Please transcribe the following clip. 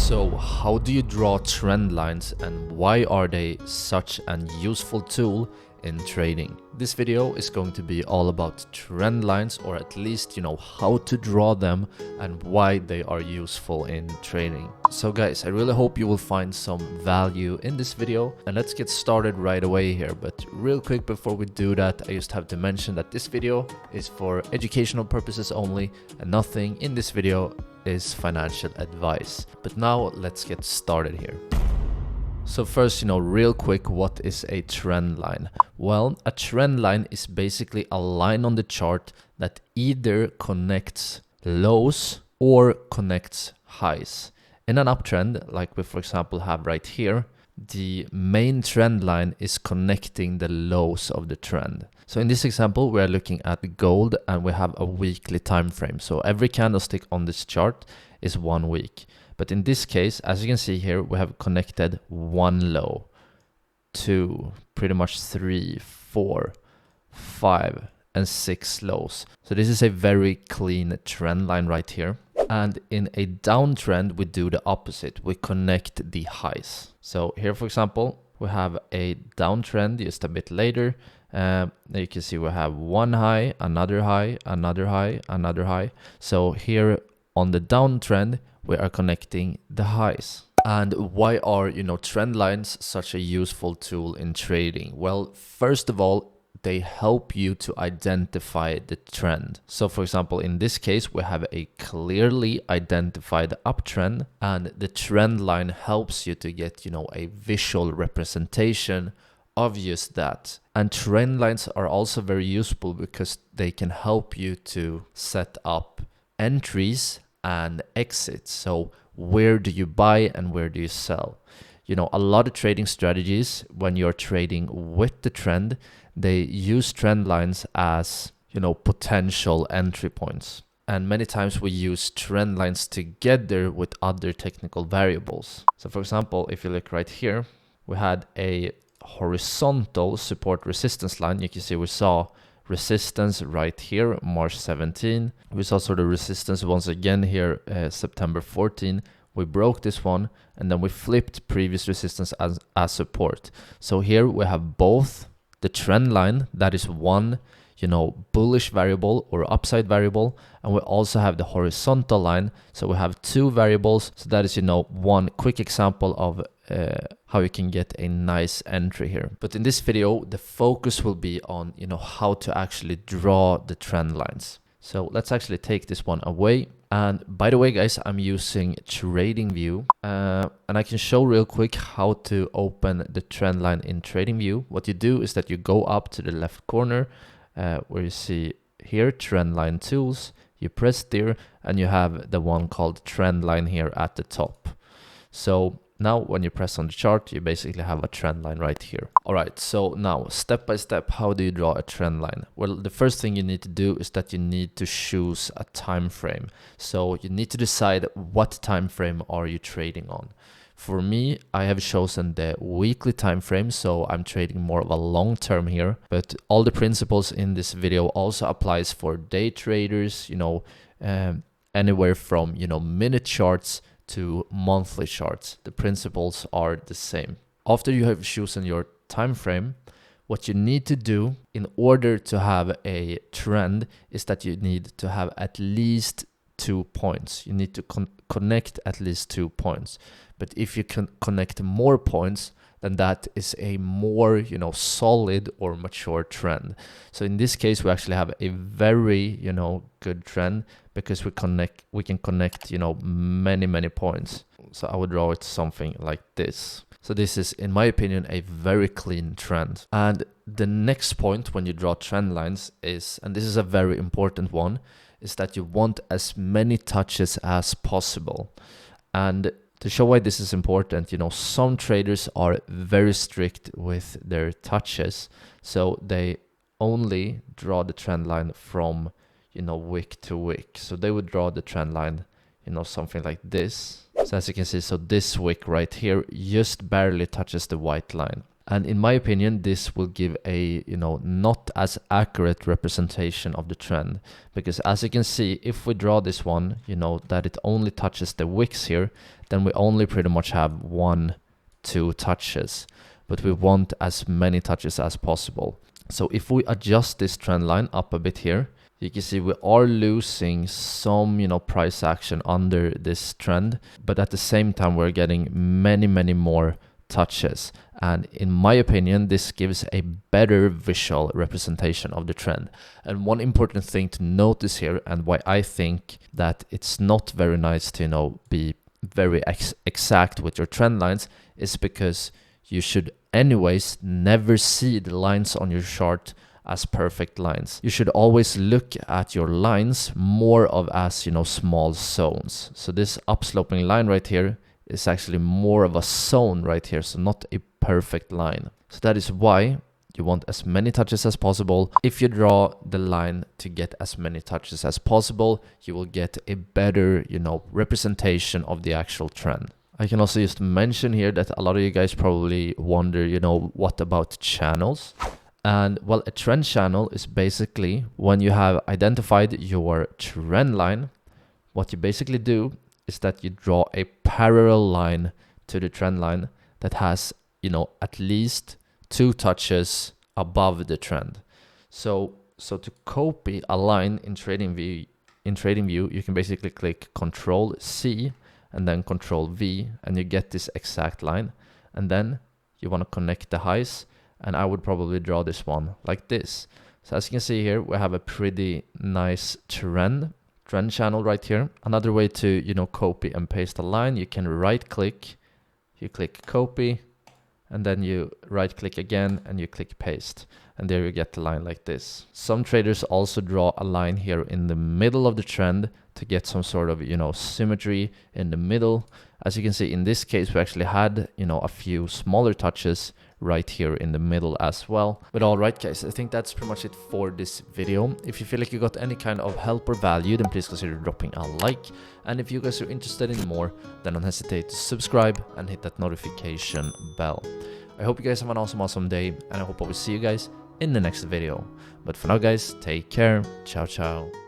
So how do you draw trend lines and why are they such an useful tool in trading? This video is going to be all about trend lines, or at least how to draw them and why they are useful in trading. So guys, I really hope you will find some value in this video, and let's get started right away here. But real quick before we do that, I just have to mention that this video is for educational purposes only, and nothing in this video is financial advice. But now let's get started here. So first, real quick, what is a trend line? Well, a trend line is basically a line on the chart that either connects lows or connects highs. In an uptrend, like we for example have right here, the main trend line is connecting the lows of the trend. So in this example, we are looking at gold and we have a weekly time frame. So every candlestick on this chart is 1 week. But in this case, as you can see here, we have connected 1 low, 2, pretty much 3, 4, 5, and 6 lows. So this is a very clean trend line right here. And in a downtrend, we do the opposite. We connect the highs. So here, for example, we have a downtrend just a bit later. There you can see we have 1 high, another high, another high, another high. So here on the downtrend, we are connecting the highs. And why are, trend lines such a useful tool in trading? Well, first of all, they help you to identify the trend. So for example, in this case, we have a clearly identified uptrend, and the trend line helps you to get, a visual representation of just that. And trend lines are also very useful because they can help you to set up entries and exits. So where do you buy and where do you sell? A lot of trading strategies, when you're trading with the trend, they use trend lines as, potential entry points. And many times we use trend lines together with other technical variables. So for example, if you look right here, we had a horizontal support resistance line. You can see we saw resistance right here, March 17. We saw sort of resistance once again here, September 14. We broke this one, and then we flipped previous resistance as support. So here we have both the trend line, that is one, bullish variable or upside variable, and we also have the horizontal line. So we have 2 variables. So that is, one quick example of how you can get a nice entry here. But in this video, the focus will be on, how to actually draw the trend lines. So let's actually take this one away. And by the way, guys, I'm using TradingView, and I can show real quick how to open the trend line in TradingView. What you do is that you go up to the left corner where you see here, Trendline Tools. You press there and you have the one called trend line here at the top. So now when you press on the chart, you basically have a trend line right here. All right, so now step by step, how do you draw a trend line? Well, the first thing you need to do is that you need to choose a time frame. So you need to decide what time frame are you trading on. For me, I have chosen the weekly time frame, so I'm trading more of a long term here. But all the principles in this video also applies for day traders, anywhere from, minute charts to monthly charts. The principles are the same. After you have chosen your time frame, what you need to do in order to have a trend is that you need to have at least 2 points. You need to connect at least 2 points. But if you can connect more points, then that is a more, solid or mature trend. So in this case, we actually have a very, good trend because we can connect, many points. So I would draw it something like this. So this is, in my opinion, a very clean trend. And the next point when you draw trend lines is, and this is a very important one, is that you want as many touches as possible. And to show why this is important, some traders are very strict with their touches. So they only draw the trend line from, wick to wick. So they would draw the trend line, something like this. So as you can see, so this wick right here just barely touches the white line. And in my opinion, this will give a, not as accurate representation of the trend, because as you can see, if we draw this one, that it only touches the wicks here, then we only pretty much have 1-2 touches, but we want as many touches as possible. So if we adjust this trend line up a bit here, you can see we are losing some, price action under this trend, but at the same time, we're getting many more touches. And in my opinion, this gives a better visual representation of the trend. And one important thing to notice here, and why I think that it's not very nice to, be very exact with your trend lines, is because you should anyways never see the lines on your chart as perfect lines. You should always look at your lines more of as, small zones. So this upsloping line right here is actually more of a zone right here, so not a perfect line. So that is why you want as many touches as possible. If you draw the line to get as many touches as possible, you will get a better, representation of the actual trend. I can also just mention here that a lot of you guys probably wonder, what about channels? And well, a trend channel is basically when you have identified your trend line, what you basically do is that you draw a parallel line to the trend line that has, at least 2 touches above the trend. So to copy a line in TradingView, you can basically click Control C and then Control V, and you get this exact line. And then you want to connect the highs, and I would probably draw this one like this. So as you can see here, we have a pretty nice trend channel right here. Another way to, copy and paste a line, you can right click, you click copy, and then you right click again and you click paste. And there you get the line like this. Some traders also draw a line here in the middle of the trend to get some sort of, symmetry in the middle. As you can see, in this case, we actually had, a few smaller touches right here in the middle as well. But all right, guys, I think that's pretty much it for this video. If you feel like you got any kind of help or value, then please consider dropping a like. And if you guys are interested in more, then don't hesitate to subscribe and hit that notification bell. I hope you guys have an awesome day, and I hope I will see you guys in the next video. But for now, guys, take care. Ciao, ciao.